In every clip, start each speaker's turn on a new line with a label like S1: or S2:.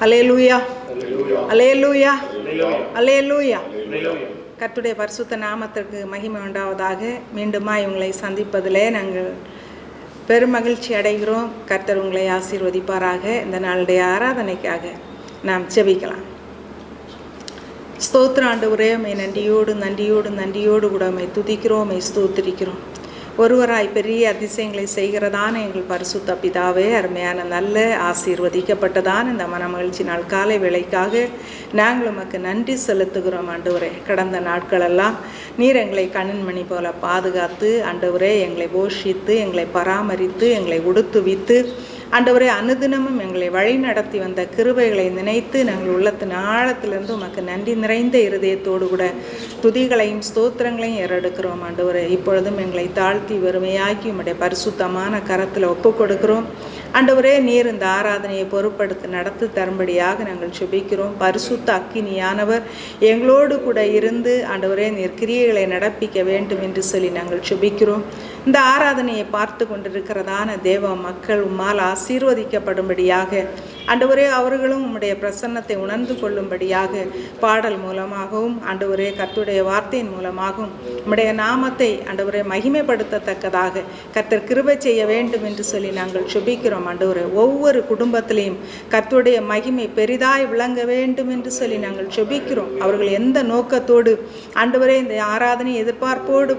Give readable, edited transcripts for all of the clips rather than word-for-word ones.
S1: அல்லேலூயா, அல்லேலூயா, அல்லேலூயா. கர்த்தருடைய பரிசுத்த நாமத்திற்கு மகிமை உண்டாவதாக. மீண்டுமாய் உங்களை சந்திப்பதிலே நாங்கள் பெருமகிழ்ச்சி அடைகிறோம். கர்த்தர் உங்களை ஆசீர்வதிப்பாராக. இந்த நாளுடைய ஆராதனைக்காக நாம் செபிக்கலாம். ஸ்தோத்திர ஆண்டவரே, உம்மை நன்றியோடு கூட உம்மை துதிக்கிறோம், உம்மை ஸ்தோத்திரிக்கிறோம். ஒருவராய் பெரிய அதிசயங்களை செய்கிறதான எங்கள் பரிசுத்த பிதாவே, அருமையான நல்ல ஆசீர்வதிக்கப்பட்டதான இந்த மனமகிழ்ச்சி நாள் காலை வேளைக்காக நாங்கள் உமக்கு நன்றி செலுத்துகிறோம். ஆண்டவரே, கடந்த நாட்களெல்லாம் நீர் எங்களை கண்ணின்மணி போல பாதுகாத்து ஆண்டவரே எங்களை போஷித்து எங்களை பராமரித்து எங்களை உடுத்துவித்து ஆண்டவரே அனுதினமும் எங்களை வழி நடத்தி வந்த கிருபைகளை நினைத்து நாங்கள் உள்ளத்தின் ஆழத்திலிருந்து உமக்கு நன்றி நிறைந்த இருதயத்தோடு கூட துதிகளையும் ஸ்தோத்திரங்களையும் ஏறெடுக்கிறோம். ஆண்டவரே, இப்பொழுதும் எங்களை தாழ்த்தி வெறுமையாக்கி உம்முடைய பரிசுத்தமான கரத்தில் ஒப்பு கொடுக்கிறோம். ஆண்டவரே, நீர் இந்த ஆராதனையை பொறுப்படுத்தி நடத்தி தரும்படியாக நாங்கள் செபிக்கிறோம். பரிசுத்த அக்கினியானவர் எங்களோடு கூட இருந்து ஆண்டவரே நீர் கிரியைகளை நடப்பிக்க வேண்டும் என்று சொல்லி நாங்கள் செபிக்கிறோம். இந்த ஆராதனையை பார்த்து கொண்டிருக்கிறதான தேவ மக்கள் உம்மால் ஆசீர்வதிக்கப்படும்படியாக ஆண்டவரே அவர்களும் உம்முடைய பிரசன்னத்தை உணர்ந்து கொள்ளும்படியாக பாடல் மூலமாகவும் ஆண்டவரே கர்த்தருடைய வார்த்தையின் மூலமாகவும் உம்முடைய நாமத்தை ஆண்டவரே மகிமைப்படுத்தத்தக்கதாக கர்த்தர் கிருபை செய்ய வேண்டும் என்று சொல்லி நாங்கள் செபிக்கிறோம். ஆண்டவரே, ஒவ்வொரு குடும்பத்திலையும் கர்த்தருடைய மகிமை பெரிதாய் விளங்க வேண்டும் என்று சொல்லி நாங்கள் செபிக்கிறோம். அவர்கள் எந்த நோக்கத்தோடு ஆண்டவரே இந்த ஆராதனை எதிர்பார்ப்போடு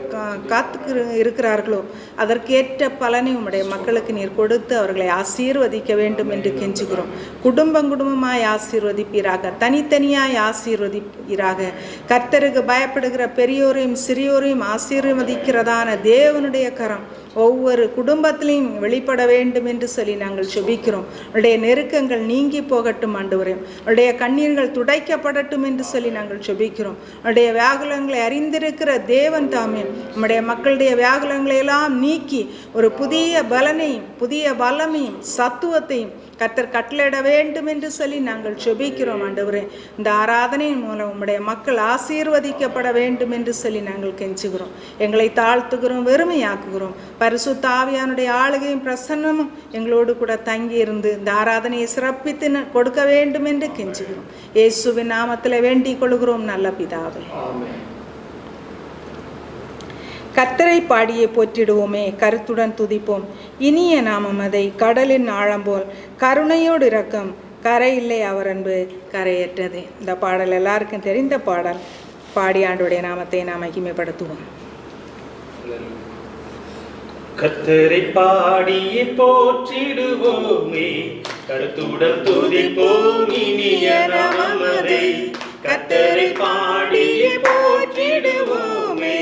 S1: காத்து இருக்கிறார்களோ அதற்கேற்ற பலனை உம்முடைய மக்களுக்கு நீர் கொடுத்து அவர்களை ஆசீர்வதிக்க வேண்டும் என்று கெஞ்சுகிறோம். குடும்பமாய் ஆசீர்வதிப்பீராக, தனித்தனியாய் ஆசீர்வதிப்பீராக. கர்த்தருக்கு பயப்படுகிற பெரியோரையும் சிறியோரையும் ஆசீர்வதிக்கிறதான தேவனுடைய கரம் ஒவ்வொரு குடும்பத்திலையும் வெளிப்பட வேண்டும் என்று சொல்லி நாங்கள் செபிக்கிறோம். உடைய நெருக்கங்கள் நீங்கி போகட்டும் ஆண்டவரே, உடைய கண்ணீர்கள் துடைக்கப்படட்டும் என்று சொல்லி நாங்கள் செபிக்கிறோம். உடைய வியாகுலங்களை அறிந்திருக்கிற தேவன் தாமே நம்முடைய மக்களுடைய வியாகுலங்களை எல்லாம் நீக்கி ஒரு புதிய பலனையும் புதிய வல்லமையும் சத்துவத்தையும் கர்த்தர் கட்டளையிட வேண்டும் என்று சொல்லி நாங்கள் செபிக்கிறோம். ஆண்டவரே, இந்த ஆராதனையின் மூலம் உம்முடைய மக்கள் ஆசீர்வதிக்கப்பட வேண்டும் என்று சொல்லி நாங்கள் கெஞ்சுகிறோம். எங்களை தாழ்த்துகிறோம், வெறுமையாக்குகிறோம். பரிசுத்த ஆவியானுடைய ஆளுகையும் பிரசன்னமும் எங்களோடு கூட தங்கி இருந்து இந்த ஆராதனையை சிறப்பித்து கொடுக்க வேண்டும் என்று கெஞ்சுகிறோம். இயேசுவின் நாமத்தில் வேண்டிக் கொள்கிறோம் நல்ல பிதாவே. கர்த்தரை பாடியே போற்றிடுவோமே, கருத்துடன் துதிப்போம். இனிய நாமம் அதை கடலின் ஆழம்போல் கருணையோடு இரக்கம், கரை இல்லை அவர் அன்பு கரையற்றது. இந்த பாடல் எல்லாருக்கும் தெரிந்த பாடல். பாடி ஆண்டுடைய நாமத்தை நாம் மகிமைப்படுத்துவோம்.
S2: கர்த்தரை பாடியே போற்றிடுவோமே, கருத்துடன் துதிப்போம். இனிய நாமம் அதை கர்த்தரை பாடியே போற்றிடுவோமே,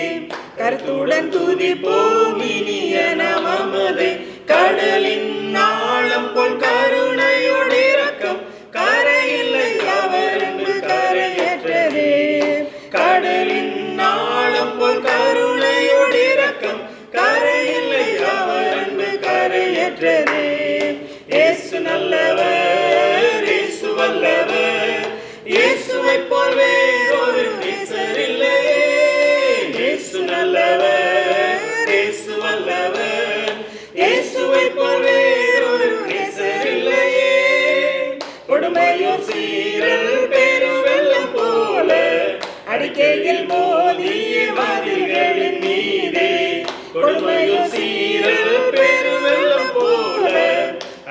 S2: கருத்துடன் துதிப்போம். இனிய நாமம் அதை கடலின் ஆழம் போல் கருணையோடு இரக்கம், கரையில்லை அவர் அன்பு கரையற்றதே. கடலின் ஆழம் போல் கருணையோடு இரக்கம், கரையில்லை அவர் அன்பு கரையற்றதே. இயேசு நல்லவர், இயேசு வல்லவர், இயேசுவை போல் வேறொரு நேசர் இல்லையே. இயேசு நல்லவர், இயேசு வல்லவர், இயேசுவை போல் வேறொரு நேசர் இல்லையே. கொடுமையோ சீரல் பெருவெள்ளம் போல அடிக்கையில் மோதிய மதில்களின் மீதே. கொடுமையோ சீரல் பெருவெள்ளம் போல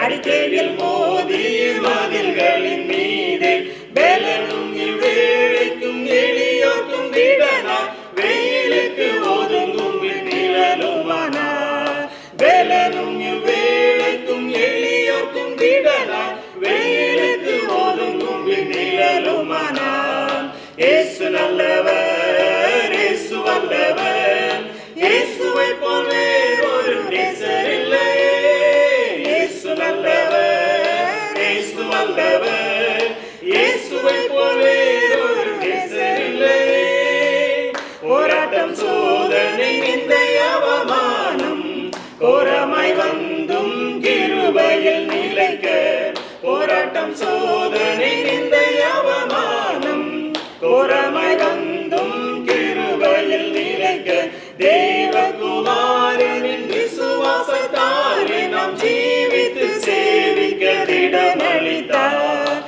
S2: அடிக்கையில் மோதிய மதில்களின் மீதே. பலனும் இவ்வேளைக்கும் எளியோர்க்கும் விடனா, வெயிலுக்கு ஒதுங்கும் நிழலுமானா. பலனும் இவ்வேளைக்கும் எளியோர்க்கும் விடனா, வெயிலுக்கு ஒதுங்கும் நிழலுமானா. இயேசு நல்லவர், இயேசு வல்லவர், இயேசுவை போல் வேறொரு நேசர் இல்லையே. இயேசு நல்லவர், இயேசு வல்லவர், இயேசுவை போல் வேறொரு நேசர் இல்லையே. போராட்டம் சோதனை நிந்தை அவமானம் கோரமாய் வந்தும் கிருபையில் நிலைக்க. போராட்டம் சோதனை நிந்தை அவமானம் கோரமாய் வந்தும் கிருபையில் நிலைக்க. தேவகுமாரனின் விசுவாசத்தாலே நாம் ஜீவித்து சேவிக்க திடமளித்தார்.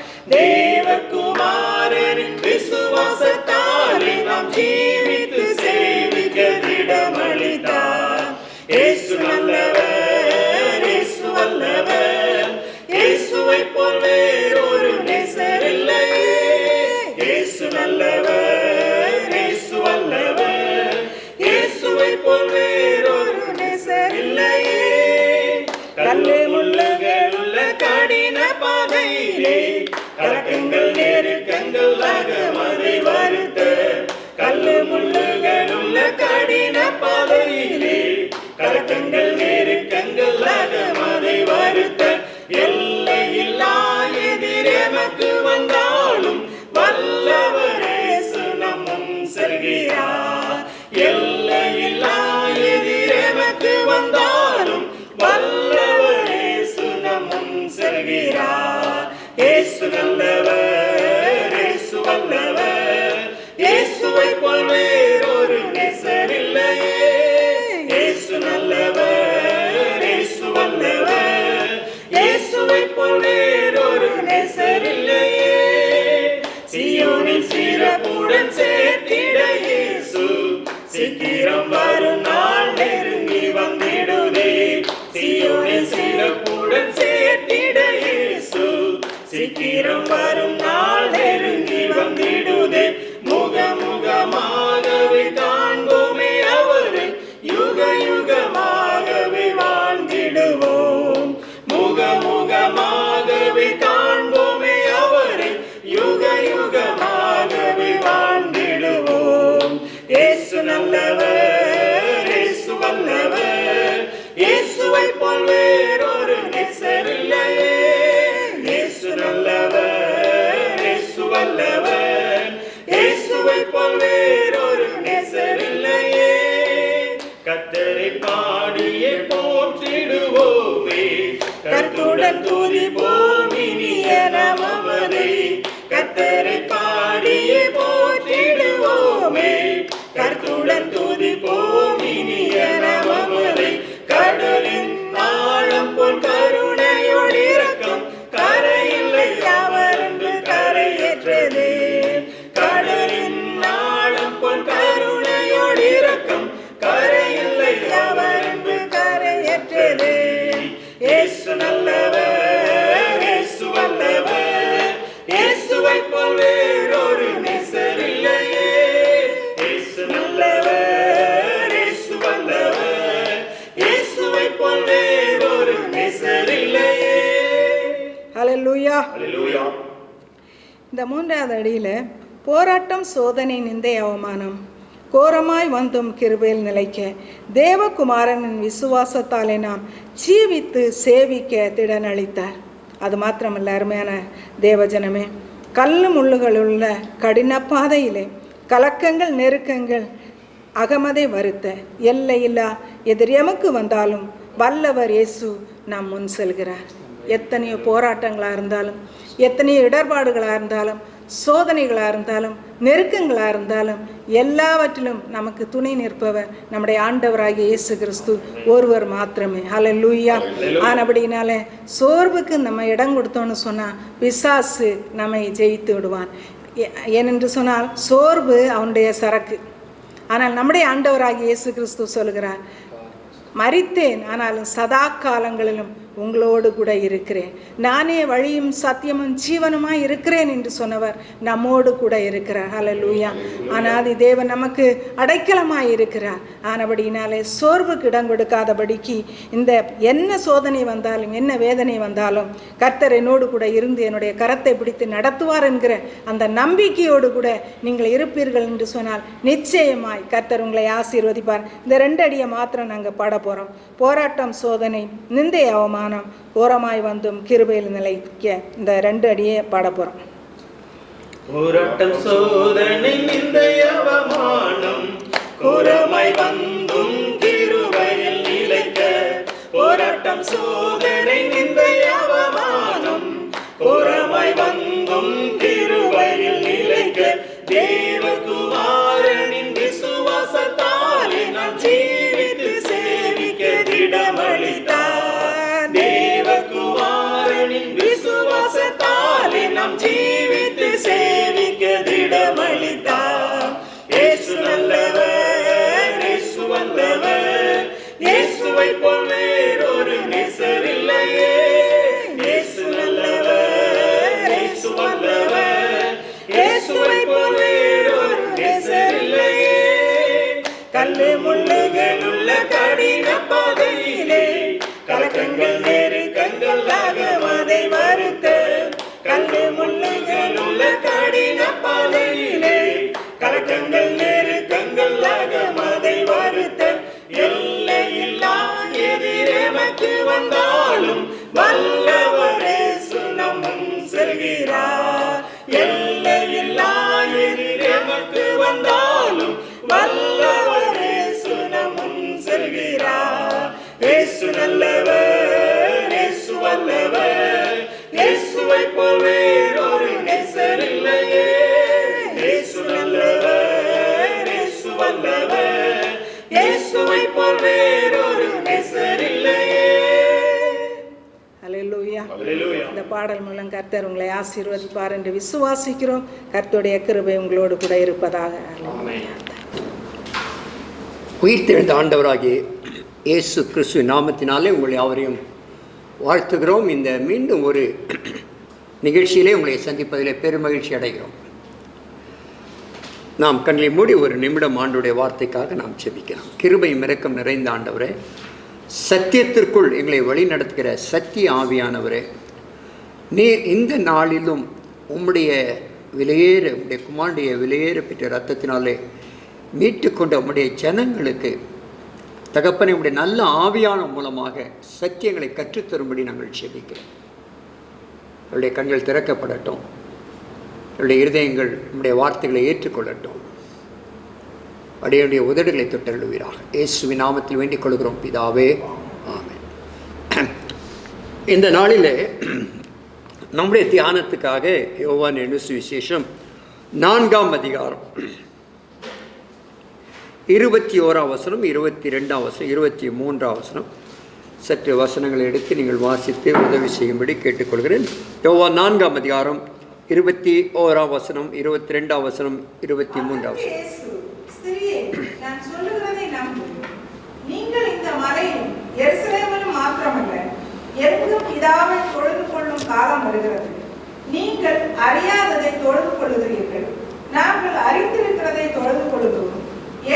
S2: கடின பாதையிலே கலக்கங்கள் நெருக்கங்கள் அகமதை வருத்த எல்லையில்லா எதிர் எமக்கு வந்தாலும் வல்லவரே சுனமும் செல்கிறார். எல்லையில்லா எதிர் எமக்கு வந்தாலும் வல்லவரே சுனமும் செல்கிறார். இயேசு நல்லவர், இயேசு வல்லவர், இயேசுவை போல் வேறொரு நேசர் இல்லையே. இயேசு நல்லவர், இயேசு வல்லவர், இயேசுவை போல் வேறொரு நேசர் இல்லையே. சீயோனில் சிறப்புடன் சேர்த்திட இயேசு சீக்கிரம் வரும் நாள் நெருங்கி வந்திடுதே. சீயோனில் சிறப்புடன் சேர்த்திட இயேசு சீக்கிரம் வரும் நாள் நெருங்கி வந்திடுதே. முகமுகமாகவே காண்போமே அவரை, யுக யுகமாகவே வாழ்ந்திடுவோம். முகமுகமாகவே காண்போமே அவரை, யுக யுகமாகவே வாழ்ந்திடுவோம். இயேசு நல்லவர், இயேசு வல்லவர், இயேசுவை போல் வேறொரு நேசர் இல்லையே. இயேசு நல்லவர், இயேசு வல்லவர், இயேசுவை போல் வேறொரு நேசர் இல்லையே. கர்த்தரை பாடியே போற்றிடுவோமே, கருத்துடன் துதிப்போம் இனிய நாமத்தை. கர்த்தரை பாடியே போற்றிடுவோமே, கருத்துடன் துதிப்போம் இனிய நாமத்தை. கடலின் ஆழம் போல் கருணையோடு இரக்கம் கரையில்லை அவர் என்று கரையேற்றது. கடலின் ஆழம் போல் கருணையோடு இரக்கம் கரையில்லை அவர் என்று கரையேற்றது. இயேசு நல்லவர், இயேசு வல்லவர், இயேசுவை போல் வேறொரு நேசர் இல்லையே. இயேசு நல்லவர், இயேசு வல்லவர், இயேசுவை போல் வேறொரு நேசர் இல்லையே.
S1: ஹல்லேலூயா.
S2: அல்லேலூயா.
S1: இந்த மூன்றாவது அடியில் போராட்டம், சோதனை, நிந்தை, அவமானம் கோரமாய் வந்தும் கிருபையில் நிலைக்க தேவகுமாரனின் விசுவாசத்தாலே நாம் ஜீவித்து சேவிக்க திடனளித்தார். அது மாத்திரமல்ல அருமையான தேவஜனமே, கல்லு முள்ளுகள் உள்ள கடின பாதையிலே கலக்கங்கள் நெருக்கங்கள் அகமதை வருத்த எல்லையில்லா எதிர் எமக்கு வந்தாலும் வல்லவர் இயேசு நாம் முன் செல்கிறார். எத்தனையோ போராட்டங்களாக இருந்தாலும், எத்தனையோ இடர்பாடுகளாக இருந்தாலும், சோதனைகளாக இருந்தாலும், நெருக்கங்களாக இருந்தாலும், எல்லாவற்றிலும் நமக்கு துணை நிற்பவர் நம்முடைய ஆண்டவராகிய இயேசு கிறிஸ்து ஒருவர் மாத்திரமே. ஹல்லேலூயா. ஆனபடினால சோர்வுக்கு நம்ம இடம் கொடுத்தோன்னு சொன்னால் பிசாசு நம்மை ஜெயித்து விடுவான். ஏனென்று சொன்னால் சோர்வு அவனுடைய சரக்கு. ஆனால் நம்முடைய ஆண்டவராகிய இயேசு கிறிஸ்து சொல்கிறார், மரித்தேன் ஆனாலும் சதா காலங்களிலும் உங்களோடு கூட இருக்கிறேன், நானே வழியும் சத்தியமும் ஜீவனுமாய் இருக்கிறேன் என்று சொன்னவர் நம்மோடு கூட இருக்கிறார். ஹல்லேலூயா. ஆனாதி தேவன் நமக்கு அடைக்கலமாய் இருக்கிறார். ஆனபடினாலே சோர்வுக்கு இடம் கொடுக்காதபடிக்கு இந்த என்ன சோதனை வந்தாலும் என்ன வேதனை வந்தாலும் கர்த்தர் என்னோடு கூட இருந்து என்னுடைய கரத்தை பிடித்து நடத்துவார் என்கிற அந்த நம்பிக்கையோடு கூட நீங்கள் இருப்பீர்கள் என்று சொன்னால் நிச்சயமாய் கர்த்தர் உங்களை ஆசீர்வதிப்பார். இந்த 2 அடியை மாத்திரம் நாங்கள் பாட போகிறோம். போராட்டம், சோதனை, நிந்தை, அவமானம் கோரமாய் வந்தும் கிருபையில் நிலைக்க இந்த 2 அடியை பாட போகிறோம்.
S2: போராட்டம், சோதனை, நிந்தை, அவமானம் கோரமாய் வந்தும் கிருபையில் நிலைக்க. போராட்டம், சோதனை, நிந்தை, அவமானம் கோரமாய் வந்தும் கிருபையில் நிலைக்க. தேவகுமாரனின் விசுவாசத்தாலே நாம் ஜீவித்து சேவிக்க திடமளித்தார். தேவகுமாரனின் விசுவாசத்தாலே நாம் ஜீவித்து சேவிக்க திடமளித்தார். இயேசு நல்லவர், இயேசு வல்லவர், இயேசுவை போல் வேறொரு நேசர் இல்லையே. இயேசு நல்லவர், இயேசு வல்லவர், இயேசுவை போல் வேறொரு நேசர் இல்லையே. கல்லு முள்ளுகள் உள்ள கடின பாதையிலே கலக்கங்கள் நெருக்கங்கள் அகமதை வருத்த. கல்லு முள்ளுகள் உள்ள கடின பாதையிலே கலக்கங்கள் நெருக்கங்கள் அகமதை வல்லவர். இயேசுவை போல் வேறொரு நேசர் இல்லையே.
S1: அல்லேலூயா. இந்த பாடல் மூலம் கர்த்தர் உங்களை ஆசீர்வதிப்பார் என்று விசுவாசிக்கிறோம். கர்த்தருடைய கிருபை உங்களோடு கூட இருப்பதாக.
S3: உயிர்த்தெழுந்த ஆண்டவராகிய இயேசு கிறிஸ்து நாமத்தினாலே உங்களை யாவரையும் வாழ்த்துகிறோம். இந்த மீண்டும் ஒரு நிகழ்ச்சியிலே உங்களை சந்திப்பதிலே பெருமகிழ்ச்சி அடைகிறோம். நாம் கண்களை மூடி ஒரு நிமிடம் ஆண்டுடைய வார்த்தைக்காக நாம் செபிக்கிறோம். கிருபை இரக்கம் நிறைந்த ஆண்டவரே, சத்தியத்திற்குள் எங்களை வழி நடத்துகிற சத்திய ஆவியானவரே, நீர் இந்த நாளிலும் உம்முடைய குமாரனுடைய விலையேற பெற்ற இரத்தத்தினாலே மீட்டு கொண்ட உம்முடைய ஜனங்களுக்கு தகப்பனை உடைய நல்ல ஆவியான மூலமாக சத்தியங்களை கற்றுத்தரும்படி நாங்கள் செபிக்கிறோம். அவருடைய கண்கள் திறக்கப்படட்டும், அவருடைய இருதயங்கள் நம்முடைய வார்த்தைகளை ஏற்றுக்கொள்ளட்டும், அடையுடைய உதடுகளை தொட்டருளுவீராக. இயேசுவின் நாமத்தில் வேண்டிக் கொள்கிறோம் பிதாவே, ஆமென். இந்த நாளிலே நம்முடைய தியானத்துக்காக யோவான் எழுதின சுவிசேஷம் 4ஆம் அதிகாரம் 21ஆம் வசனம், 22ஆம் வசனம், 23ஆம் வசனம் சற்று வசனங்களை எடுத்து நீங்கள் வாசித்து உதவி செய்யும்படி கேட்டுக்கொள்கிறேன். யோவான் 4ஆம் அதிகாரம் 21ஆம் வசனம், 22ஆம் வசனம், 23ஆம் வசனம்.
S1: நான் சொல்லுகிறதை நம்பு. நீங்கள் இந்த மலையிலும் எருசலேமிலும் மாத்திரமல்ல, எங்கும் பிதாவை தொழுது கொள்ளும் காலம் வருகிறது. நீங்கள் அறியாததை தொழுது கொள்ளுகிறீர்கள், நாங்கள் அறிந்திருக்கிறதை தொழுது கொள்ளுகிறோம்.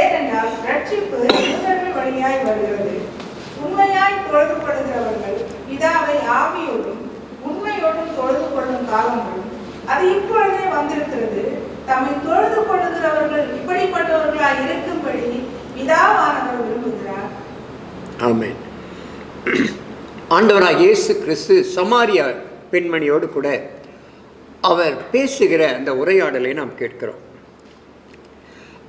S1: ஏனென்றால் ரட்சிப்பு யூதர்கள் வழியாய் வருகிறது. உண்மையாய் தொழுது கொள்ளுகிறவர்கள் பிதாவை ஆவியோடும் உண்மையோடும் தொழுது கொள்ளும் காலம் வரும். அது இப்பொழுதே வந்திருக்கிறது. தம்மை தொழுது கொள்ளுகிறவர்கள் இப்படிப்பட்டவர்களாய் இருக்கும்படி பிதாவானவர் விரும்புகிறார்.
S3: ஆமென். ஆண்டவராக இயேசு கிறிஸ்து சமாரியா பெண்மணியோடு கூட அவர் பேசுகிற அந்த உரையாடலை நாம் கேட்கிறோம்.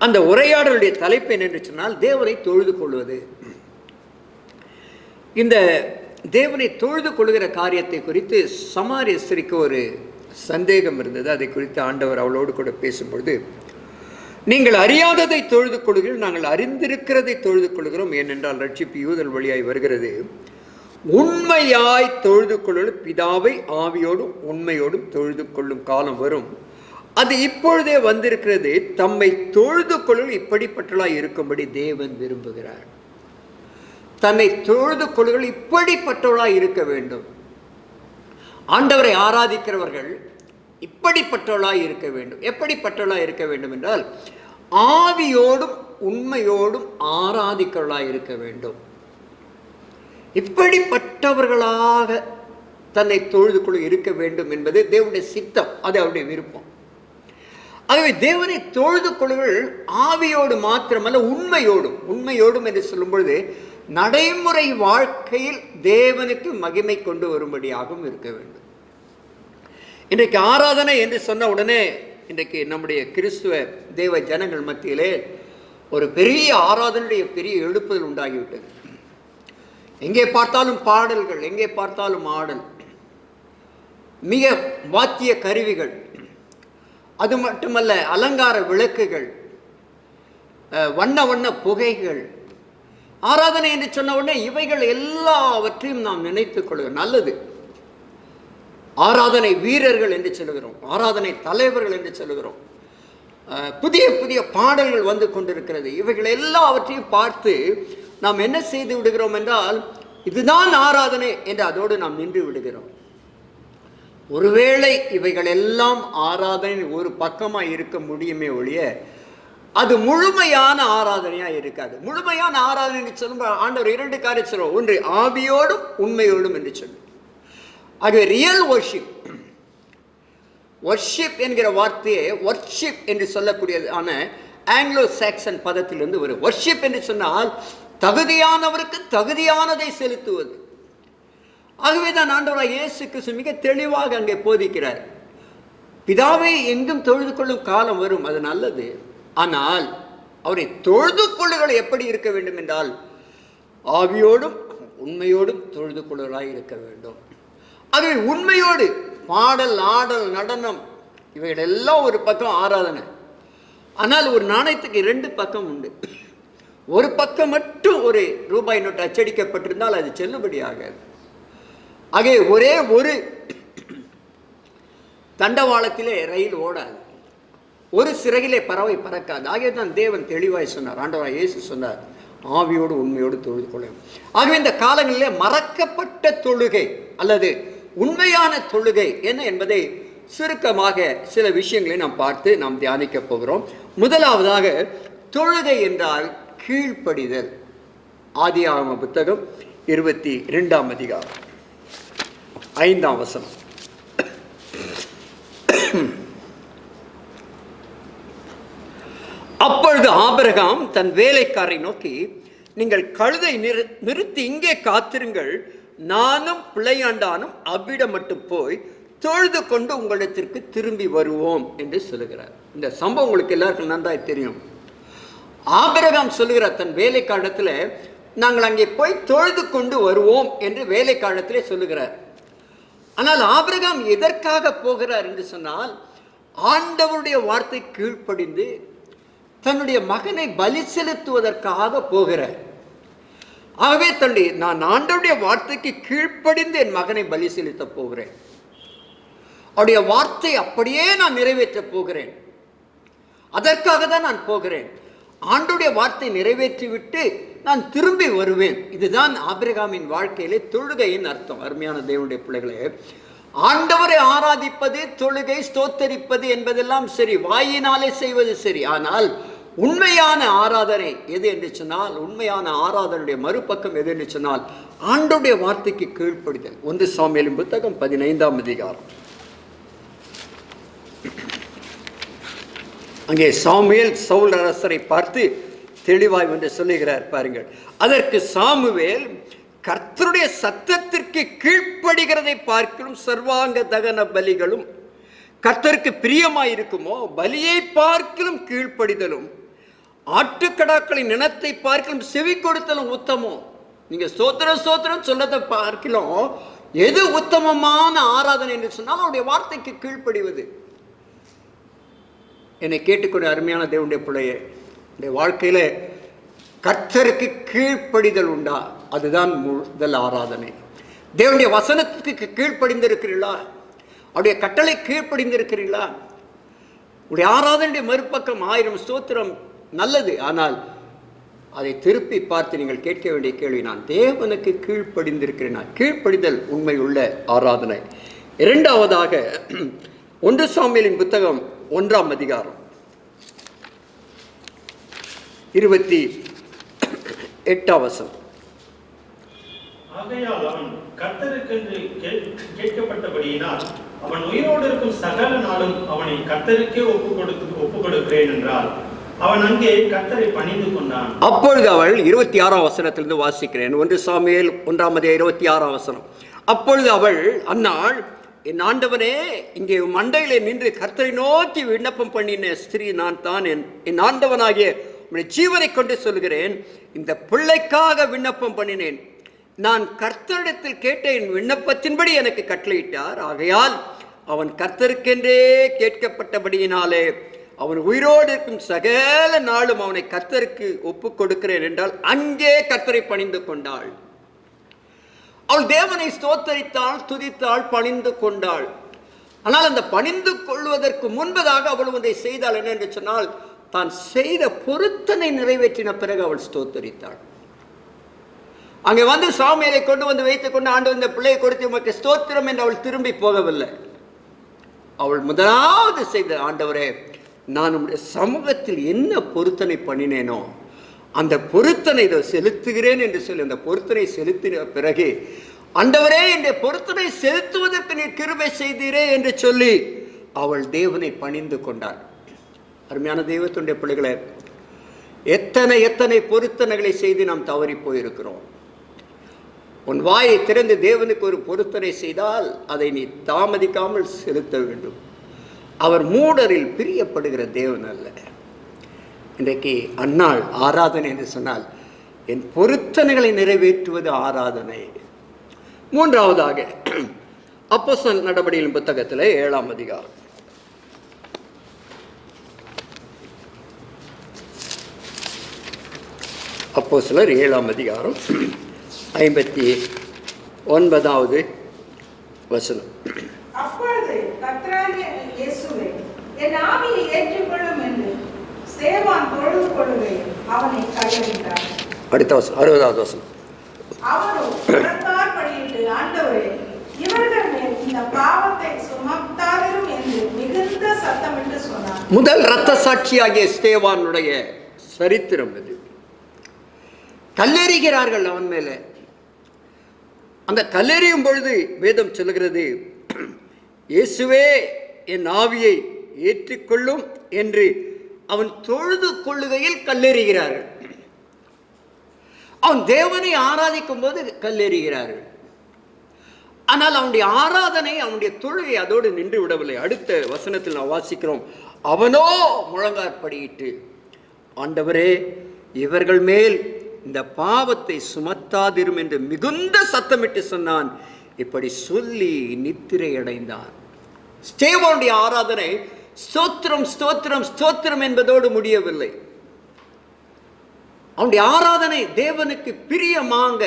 S3: அந்த உரையாடலுடைய தலைப்பு என்னென்று சொன்னால் தேவனை தொழுது கொள்வது. இந்த தேவனை தொழுது கொள்கிற காரியத்தை குறித்து சமாரிய ஸ்திரீக்கு ஒரு சந்தேகம் இருந்தது. அதை குறித்து ஆண்டவர் அவளோடு கூட பேசும்பொழுது, நீங்கள் அறியாததை தொழுது கொள்கிறீர்கள், நாங்கள் அறிந்திருக்கிறதை தொழுது கொள்கிறோம். ஏனென்றால் ரட்சிப்பு யூதர்கள் வழியாய் வருகிறது. உண்மையாய் தொழுது கொள்ளும் பிதாவை ஆவியோடும் உண்மையோடும் தொழுது கொள்ளும் காலம் வரும். அது இப்பொழுதே வந்திருக்கிறது. தம்மை தொழுது கொள்ளும் இப்படிப்பட்டவர்களாய் இருக்கும்படி தேவன் விரும்புகிறார். தன்னை தொழுது கொள்ளுங்கள் இப்படிப்பட்டவர்களாய் இருக்க வேண்டும். ஆண்டவரை ஆராதிக்கிறவர்கள் இப்படிப்பட்டவர்களாய் இருக்க வேண்டும். எப்படிப்பட்டவர்களாய் இருக்க வேண்டும் என்றால் ஆவியோடும் உண்மையோடும் ஆராதிக்கிறவர்களாய் இருக்க வேண்டும். இப்படிப்பட்டவர்களாக தன்னை தொழுது கொள்ள இருக்க வேண்டும் என்பது தேவனுடைய சித்தம், அது அவருடைய விருப்பம். ஆகவே தேவனை தொழுது கொள்ளுங்கள் ஆவியோடு மாத்திரமல்ல உண்மையோடும். உண்மையோடும் என்று சொல்லும் பொழுது நடைமுறை வாழ்க்கையில் தேவனுக்கு மகிமை கொண்டு வரும்படியாகவும் இருக்க வேண்டும். இன்றைக்கு ஆராதனை என்று சொன்ன உடனே இன்றைக்கு நம்முடைய கிறிஸ்துவ தேவ ஜனங்கள் மத்தியிலே ஒரு பெரிய ஆராதனையுடைய பெரிய எழுப்புதல் உண்டாகிவிட்டது. எங்கே பார்த்தாலும் பாடல்கள், எங்கே பார்த்தாலும் ஆடல், மிக வாத்திய கருவிகள், அது மட்டுமல்ல அலங்கார விளக்குகள், வண்ண வண்ண புகைகள். ஆராதனை என்று சொன்ன உடனே இவைகள் எல்லாவற்றையும் நாம் நினைத்துக் கொள்கிறோம். நல்லது. ஆராதனை வீரர்கள் என்று சொல்லுகிறோம், ஆராதனை தலைவர்கள் என்று சொல்லுகிறோம். புதிய புதிய பாடல்கள் வந்து கொண்டிருக்கிறது. இவைகள் எல்லாவற்றையும் பார்த்து நாம் என்ன செய்து விடுகிறோம் என்றால் இதுதான் ஆராதனை என்று அதோடு நாம் நின்று விடுகிறோம். ஒருவேளை இவைகள் எல்லாம் ஆராதனை ஒரு பக்கமாக இருக்க முடியுமே ஒழிய அது முழுமையான ஆராதனையாக இருக்காது. முழுமையான ஆராதனை என்று சொல்லும்போது ஆண்டவர் 2 காரியம் சொல்லுவோம். ஒன்று ஆவியோடும் உண்மையோடும் என்று சொல்லும். ஆகவே ரியல் வர்ஷிப், வர்ஷிப் என்கிற வார்த்தையை வர்ஷிப் என்று சொல்லக்கூடியதான ஆங்கிலோ சாக்சன் பதத்திலிருந்து வரும். வர்ஷிப் என்று சொன்னால் தகுதியானவருக்கு தகுதியானதை செலுத்துவது. ஆகவே தான் ஆண்டவராக இயேசு கிறிஸ்து மிக தெளிவாக அங்கே போதிக்கிறார். பிதாவை எங்கும் தொழுது கொள்ளும் காலம் வரும், அது நல்லது. ஆனால் அவரை தொழுது கொள்ளுகள் எப்படி இருக்க வேண்டும் என்றால் ஆவியோடும் உண்மையோடும் தொழுது கொள்ளுகளாய் இருக்க வேண்டும். ஆகவே உண்மையோடு பாடல், ஆடல், நடனம் இவைகளெல்லாம் ஒரு பக்கம் ஆராதனை. ஆனால் ஒரு நாணயத்துக்கு 2 பக்கம் உண்டு. ஒரு பக்கம் மட்டும் ஒரு ரூபாய் நோட்டு அச்சடிக்கப்பட்டிருந்தால் அது செல்லுபடி ஆகாது. ஆகவே ஒரே ஒரு தண்டவாளத்திலே ரயில் ஓடாது, ஒரு சிறகிலே பறவை பறக்காது. ஆகவே தான் தேவன் தெளிவாய் சொன்னார், ஆண்டவராய் இயேசு சொன்னார், ஆவியோடு உண்மையோடு தொழுது கொள்ள. ஆகவே இந்த காலங்களிலே மறக்கப்பட்ட தொழுகை அல்லது உண்மையான தொழுகை என்ன என்பதை சுருக்கமாக சில விஷயங்களை நாம் பார்த்து நாம் தியானிக்க போகிறோம். முதலாவதாக, தொழுகை என்றால் கீழ்ப்படிதல். ஆதியாகம புத்தகம் 22ஆம் அதிகாரம் 5ஆம் வசனம். அப்பொழுது ஆபிரகாம் தன் வேலைக்காரை நோக்கி, நீங்கள் கழுதை நிறுத்தி இங்கே காத்திருங்கள், நானும் பிள்ளையாண்டானும் அவ்விடம் மட்டும் போய் தொழுது கொண்டு உங்களிடத்திற்கு திரும்பி வருவோம் என்று சொல்லுகிறார். இந்த சம்பவம் உங்களுக்கு எல்லாருக்கும் நன்றாய் தெரியும். ஆபிரகாம் சொல்லுகிறார் தன் வேலைக்காரத்தில், நாங்கள் அங்கே போய் தொழுது கொண்டு வருவோம் என்று வேலைக்காரத்திலே சொல்லுகிறார். ஆனால் ஆபிரகாம் எதற்காக போகிறார் என்று சொன்னால், ஆண்டவருடைய வார்த்தை கீழ்ப்படிந்து தன்னுடைய மகனை பலி செலுத்துவதற்காக போகிறார். ஆகவே நான் ஆண்டவருடைய வார்த்தைக்கு கீழ்ப்படிந்து என் மகனை பலி செலுத்த போகிறேன், அவருடைய வார்த்தை அப்படியே நான் நிறைவேற்றப் போகிறேன், அதற்காக தான் நான் போகிறேன், ஆண்டவருடைய வார்த்தை நிறைவேற்றிவிட்டு நான் திரும்பி வருவேன். இதுதான் ஆபிரகாமின் வாழ்க்கையிலே தொழுகையின் அர்த்தம். அருமையான தேவனுடைய பிள்ளைகளே, ஆண்டவரை ஆராதிப்பது, தொழுகை, ஸ்தோத்தரிப்பது என்பதெல்லாம் சரி, வாயினாலே செய்வது சரி. ஆனால் உண்மையான ஆராதனை எது என்று சொன்னால், உண்மையான ஆராதனுடைய மறுபக்கம் எது என்று சொன்னால், ஆண்டவருடைய வார்த்தைக்கு கீழ்ப்படிதல். 1 சாமுவேலின் புத்தகம் 15ஆம் அதிகாரம். அங்கே சாமுவேல் சவுல் அரசரை பார்த்து தெளிவாய் என்று சொல்லுகிறார் பாருங்கள். அதற்கு சாமுவேல், கர்த்தருடைய சத்தத்திற்கு கீழ்ப்படுகிறதை பார்க்கிறோம் சர்வாங்க தகன பலிகளும் கர்த்தருக்கு பிரியமாயிருக்குமோ, பலியை பார்க்கிலும் கீழ்ப்படிதலும் ஆட்டுக்கடாக்களின் இனத்தை பார்க்கிலும் செவி கொடுத்தலும் உத்தமம். நீங்க ஸ்தோத்திரம் சொல்லதை பார்க்கலாம், எது உத்தமமான ஆராதனை என்று சொன்னால் அவருடைய வார்த்தைக்கு கீழ்ப்படிவது. என்னை கேட்டுக்கொண்டு அருமையான தேவனுடைய பிள்ளையே, இந்த வாழ்க்கையில கர்த்தருக்கு கீழ்ப்படிதல் உண்டா? அதுதான் முதல் ஆராதனை. தேவனுடைய வசனத்துக்கு கீழ்ப்படிந்திருக்கிறீர்களா? அவருடைய கட்டளை கீழ்ப்படிந்திருக்கிறீர்களா? உடைய ஆராதனுடைய மறுபக்கம் 1000 ஸ்தோத்திரம் நல்லது. ஆனால் அதை திருப்பி பார்த்து நீங்கள் கேட்க வேண்டிய கேள்வி, நான் தேவனுக்கு கீழ்ப்படிந்திருக்கிறேனா? கீழ்ப்படிதல் உண்மை உள்ள ஆராதனை. இரண்டாவதாக 1 சாமுவேலின் புத்தகம் 1ஆம் அதிகாரம் 28ஆம் வசனம்.
S2: ஆகையால் அவன் கர்த்தருக்கென்று கேட்கப்பட்டபடியினால் அவன் உயிரோடு இருக்கும் சகல நாளும் அவனை கர்த்தருக்கே ஒப்பு கொடுக்கிறேன் என்றால் அவன் அங்கே கர்த்தரை பணிந்து கொண்டான். அப்பொழுது அவள் 26ஆம் வசனத்திலிருந்து வாசிக்கிறேன். 1 சாமுவேல் 1ஆம் அதிகாரம் 26ஆம் வசனம். அப்பொழுது அவள், அன்னாள், என் ஆண்டவனே, இங்கே மண்டையிலே நின்று கர்த்தரை நோக்கி விண்ணப்பம் பண்ணின ஸ்திரீ நான் தான். என் ஆண்டவனாகிய உம்முடைய ஜீவனை கொண்டு சொல்கிறேன், இந்த பிள்ளைக்காக விண்ணப்பம் பண்ணினேன். நான் கர்த்தரிடத்தில் கேட்ட என் விண்ணப்பத்தின்படி எனக்கு கட்டளையிட்டார். ஆகையால் அவன் கர்த்தருக்கென்றே கேட்கப்பட்டபடியினாலே அவன் உயிரோடு இருக்கும் சகல நாளும் அவனை கர்த்தருக்கு ஒப்பு கொடுக்கிறேன் என்றால் அங்கே கர்த்தரை பணிந்து கொண்டாள். அவள் தேவனை ஸ்தோத்தரித்தாள், துதித்தாள், பணிந்து கொண்டாள். ஆனால் அந்த பணிந்து கொள்வதற்கு முன்பதாக அவள் ஒன்றை செய்தாள். என்ன என்று சொன்னால், தான் செய்த பொருத்தனை நிறைவேற்றின பிறகு அவள் ஸ்தோத்தரித்தாள். அங்கே வந்து சாமுவேலை கொண்டு வந்து வைத்துக் கொண்டு, ஆண்டவர் இந்த பிள்ளையை கொடுத்து உமக்கு ஸ்தோத்திரம் என்று அவள் திரும்பி போகவில்லை. அவள் முதலாவது செய்த, ஆண்டவரே, நான் உம்முடைய சமூகத்தில் என்ன பொருத்தனை பண்ணினேனோ அந்த பொருத்தனை செலுத்துகிறேன் என்று சொல்லி அந்த பொருத்தனை செலுத்தின பிறகு, ஆண்டவரே, இந்த பொருத்தனை செலுத்துவதற்கு நீர் கிருபை செய்தீரே என்று சொல்லி அவள் தேவனை பணிந்து கொண்டாள். அருமையான தெய்வத்துடைய பிள்ளைகளை, எத்தனை பொருத்தனைகளை செய்து நாம் தவறி போயிருக்கிறோம். உன் வாயை திறந்து தேவனுக்கு ஒரு பொருத்தனை செய்தால் அதை நீ தாமதிக்காமல் செலுத்த வேண்டும். அவர் மூடரில் பிரியப்படுகிற தேவன் அல்ல. இன்றைக்கு அன்னாள் ஆராதனை என்று சொன்னால் என் பொருத்தனைகளை நிறைவேற்றுவது ஆராதனை. மூன்றாவதாக அப்போஸ்தலர் நடபடிகளின் புத்தகத்தில் 7ஆம் அதிகாரம்
S3: அப்போஸ்தலர் 7ஆம் அதிகாரம் 59வது வசனம்.
S1: அப்பொழுது கர்த்தராகிய இயேசுவே, என் ஆவியை ஏற்றுக்கொள்ளும் என்று ஸ்தேவான் தொழுது கொள்ளுகையில் அவனை கல்லெறிந்தார்.
S3: அடுத்த வசனம் 60வது வசனம்.
S1: அவரோ முழங்காற்படியிட்டு, ஆண்டவரே, இவர்கள் மேல் இந்த பாவத்தை சுமத்தாதிரும் என்று மிகுந்த சத்தமிட்டு சொன்னார்.
S3: முதல் இரத்த சாட்சியாகிய ஸ்தேவானுடைய சரித்திரம் இது. கல்லெறிகிறார்கள் அவன் மேல. அந்த கல்லெறியும் பொழுது வேதம் சொல்லுகிறது, இயேசுவே என் ஆவியை ஏற்றுக்கொள்ளும் என்று அவன் தொழுது கொள்ளுகையில் கல்லெறிகிறார்கள். அவன் தேவனை ஆராதிக்கும் போது கல்லெறிகிறார்கள். ஆனால் அவனுடைய ஆராதனை, அவனுடைய தொழுகை அதோடு நின்று விடவில்லை. அடுத்த வசனத்தில் நாம் வாசிக்கிறோம், அவனோ முழங்காற்படியிட்டு, ஆண்டவரே, இவர்கள் மேல் இந்த பாவத்தை சுமத்தாதிரும் என்று மிகுந்த சத்தமிட்டு சொன்னான். இப்படி சொல்லி நித்திரை அடைந்தான். ஸ்தேவானுடைய ஆராதனை ஸ்தோத்திரம் ஸ்தோத்திரம் ஸ்தோத்திரம் என்பதோடு முடியவில்லை. அவனுடைய ஆராதனை தேவனுக்கு பிரியமாக,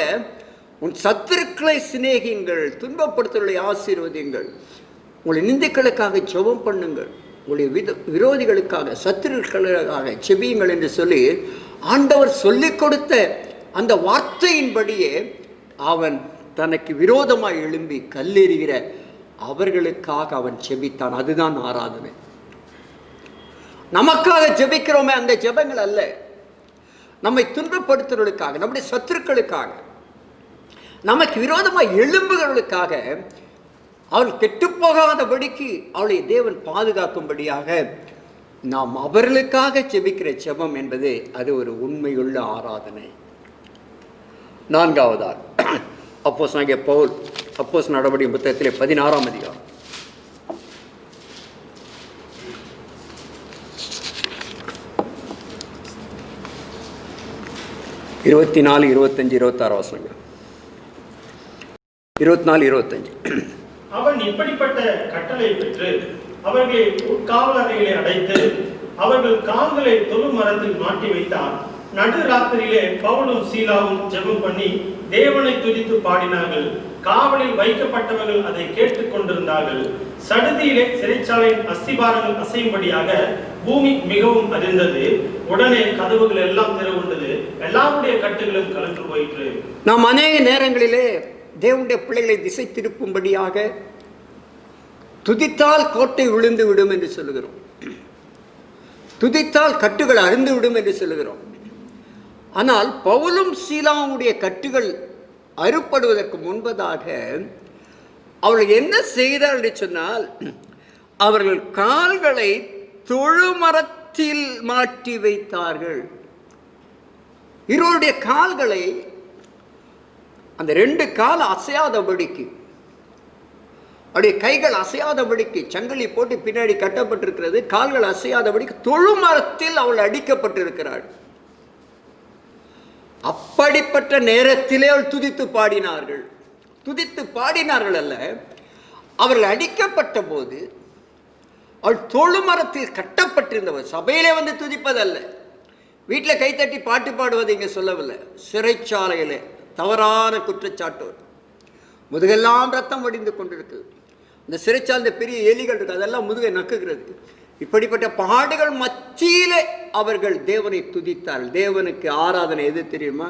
S3: உன் சத்துருக்களை சிநேகியுங்கள், துன்பப்படுத்துவதை ஆசீர்வதியுங்கள், உங்களுடைய நிந்தைகளுக்காக ஜெபம் பண்ணுங்கள், உங்களுடைய விரோதிகளுக்காக சத்துருக்களுக்காக செபியுங்கள் என்று சொல்லி ஆண்டவர் சொல்லிக் கொடுத்த அந்த வார்த்தையின்படியே அவன் தனக்கு விரோதமாய் எழும்பி கல்லெறிகிற அவர்களுக்காக அவன் செபித்தான். அதுதான் ஆராதனை. நமக்காக ஜெபிக்கிறோமே அந்த ஜெபங்கள் அல்ல, நம்மை துன்பப்படுத்துவதற்காக, நம்முடைய சத்துருக்களுக்காக, நமக்கு விரோதமாய் எழும்புகளுக்காக, அவள் கெட்டுப்போகாதபடிக்கு அவளை தேவன் பாதுகாக்கும்படியாக நாம் அவர்களுக்காக ஜெபிக்கிற ஜெபம் என்பது அது ஒரு உண்மையுள்ள ஆராதனை. நான்காவதாக அப்போஸ்தலனாகிய பவுல் அப்போஸ்தலர் நடவடிக்கைகளின் புத்தகத்திலே 16ஆம் அதிகாரம் 24, 25, 26 வசனங்கள். 24, 25.
S2: அவன் இப்படிப்பட்ட கட்டளை பெற்று அவர்களை காவல் அறையிலே அடைத்து அவர்கள் கால்களை தொழு மரத்தில் மாட்டி வைத்தான். நடு ராத்திரியிலே பவுலும் சீலாவும் ஜெபம் பண்ணி தேவனை துதித்து பாடினார்கள். காவலில் வைக்கப்பட்டவர்கள் அதை கேட்டுக் கொண்டிருந்தார்கள். சடுதியிலே சிறைச்சாலையின் அஸ்திபாரங்கள் அசையும்படியாக பூமி மிகவும் அதிர்ந்தது. உடனே கதவுகள் எல்லாம் திறவுண்டது, எல்லாருடைய கட்டுகளும் கலந்து போயிற்று.
S3: நாம் அநேக நேரங்களிலே தேவனுடைய பிள்ளைகளை திசை திருப்பும்படியாக துதித்தால் கோட்டை விழுந்து விடும் என்று சொல்லுகிறோம், துதித்தால் கட்டுகள் அறுந்து விடும் என்று சொல்லுகிறோம். ஆனால் பவுலும் சீலாவுடைய கட்டுகள் அறுப்படுவதற்கு முன்பதாக அவர்கள் என்ன செய்தார்கள் என்று சொன்னால், அவர்கள் கால்களை தொழுமரத்தில் மாட்டி வைத்தார்கள். இவருடைய கால்களை அந்த 2 கால் அசையாதபடிக்கு, அவருடைய கைகள் அசையாதபடிக்கு சங்கிலி போட்டு பின்னாடி கட்டப்பட்டிருக்கிறது, கால்கள் அசையாதபடிக்கு தொழுமரத்தில் அவள் அடிக்கப்பட்டிருக்கிறாள். அப்படிப்பட்ட நேரத்திலே அவள் துதித்து பாடினார்கள். துதித்து பாடினார்கள் அல்ல, அவர்கள் அடிக்கப்பட்ட போது அவள் தொழுமரத்தில் கட்டப்பட்டிருந்தவர். சபையிலே வந்து துதிப்பதல்ல, வீட்டில் கைத்தட்டி பாட்டு பாடுவது இங்கே சொல்லவில்லை. சிறைச்சாலையிலே தவறான குற்றச்சாட்டோர், முதுகெல்லாம் ரத்தம் வடிந்து கொண்டிருக்கு. இந்த சிறைச்சாலை பெரிய எலிகள் இருக்கு, அதெல்லாம் முதுகை நக்குகிறது. இப்படிப்பட்ட பாடுகள் மத்தியிலே அவர்கள் தேவனை துதித்தார்கள். தேவனுக்கு ஆராதனை எது தெரியுமா?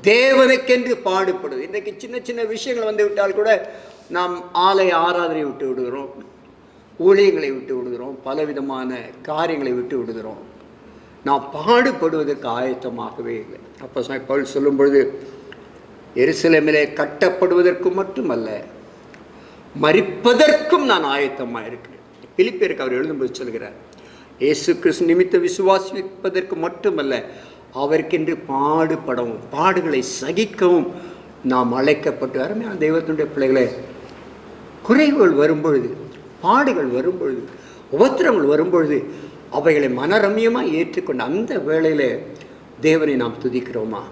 S3: தேவனுக்கென்று பாடுபடுது. இன்றைக்கு சின்ன சின்ன விஷயங்கள் வந்து விட்டால் கூட நாம் ஆலய ஆராதனை விட்டு விடுகிறோம், ஊழியங்களை விட்டு விடுகிறோம், பலவிதமான காரியங்களை விட்டு விடுகிறோம். நாம் பாடுபடுவதற்கு ஆயத்தமாகவே இல்லை. அப்போ பவுல் சொல்லும் பொழுது, எருசலேமிலே கட்டப்படுவதற்கு மட்டுமல்ல, மரிப்பதற்கும் நான் ஆயத்தமாக இருக்கிறேன். பிலிப்பியருக்கு அவர் எழுதும்போது சொல்கிறார், இயேசு கிறிஸ்து நிமித்த விசுவாசிப்பதற்கு மட்டுமல்ல, அவருக்கென்று பாடுபடவும் பாடுகளை சகிக்கவும் நாம் அழைக்கப்பட்டு. அருமையான தெய்வத்தினுடைய பிள்ளைகளே, குறைவுகள் வரும்பொழுது, பாடுகள் வரும்பொழுது, உபத்திரங்கள் வரும்பொழுது அவைகளை மனரம்யமாக ஏற்றுக்கொண்டு அந்த வேளையில் தேவனை நாம் துதிக்கிறோமா?